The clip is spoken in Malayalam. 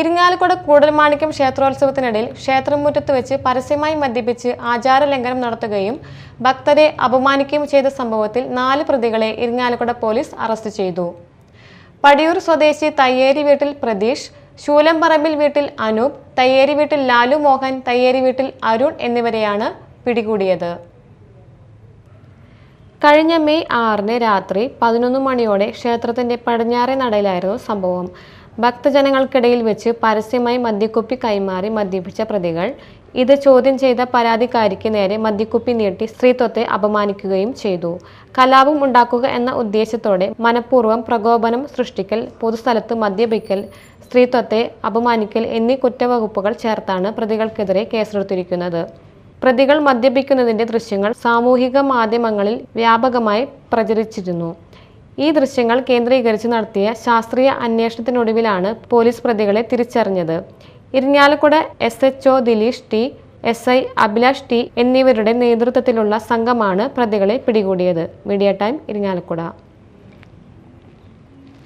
ഇരിങ്ങാലക്കുട കൂടൽമാണിക്യം ക്ഷേത്രോത്സവത്തിനിടയിൽ ക്ഷേത്രമുറ്റത്ത് വെച്ച് പരസ്യമായി മദ്യപിച്ച് ആചാരലംഘനം നടത്തുകയും ഭക്തരെ അപമാനിക്കുകയും ചെയ്ത സംഭവത്തിൽ 4 പ്രതികളെ ഇരിങ്ങാലക്കുട പോലീസ് അറസ്റ്റ് ചെയ്തു. പടിയൂർ സ്വദേശി തയ്യേരി വീട്ടിൽ പ്രതീഷ്, ശൂലംപറമ്പിൽ വീട്ടിൽ അനൂപ്, തയ്യേരി വീട്ടിൽ ലാലു മോഹൻ, തയ്യേരി വീട്ടിൽ അരുൺ എന്നിവരെയാണ് പിടികൂടിയത്. കഴിഞ്ഞ മെയ് 6-ന് രാത്രി 11 മണിയോടെ ക്ഷേത്രത്തിന്റെ പടിഞ്ഞാറേ നടയിലായിരുന്നു സംഭവം. ഭക്തജനങ്ങൾക്കിടയിൽ വെച്ച് പരസ്യമായി മദ്യക്കുപ്പി കൈമാറി മദ്യപിച്ച പ്രതികൾ ഇത് ചോദ്യം ചെയ്ത പരാതിക്കാരിക്ക് നേരെ മദ്യക്കുപ്പി നീട്ടി സ്ത്രീത്വത്തെ അപമാനിക്കുകയും ചെയ്തു. കലാപം ഉണ്ടാക്കുക എന്ന ഉദ്ദേശത്തോടെ മനഃപൂർവ്വം പ്രകോപനം സൃഷ്ടിക്കൽ, പൊതുസ്ഥലത്ത് മദ്യപിക്കൽ, സ്ത്രീത്വത്തെ അപമാനിക്കൽ എന്നീ കുറ്റവകുപ്പുകൾ ചേർത്താണ് പ്രതികൾക്കെതിരെ കേസെടുത്തിരിക്കുന്നത്. പ്രതികൾ മദ്യപിക്കുന്നതിന്റെ ദൃശ്യങ്ങൾ സാമൂഹിക മാധ്യമങ്ങളിൽ വ്യാപകമായി പ്രചരിച്ചിരുന്നു. ഈ ദൃശ്യങ്ങൾ കേന്ദ്രീകരിച്ച് നടത്തിയ ശാസ്ത്രീയ അന്വേഷണത്തിനൊടുവിലാണ് പോലീസ് പ്രതികളെ തിരിച്ചറിഞ്ഞത്. Irinjalakuda SHO Dileesh T, SI Abhilash T എന്നിവരുടെ നേതൃത്വത്തിലുള്ള സംഘമാണ് പ്രതികളെ പിടികൂടിയത്. Media time, Irinjalakuda.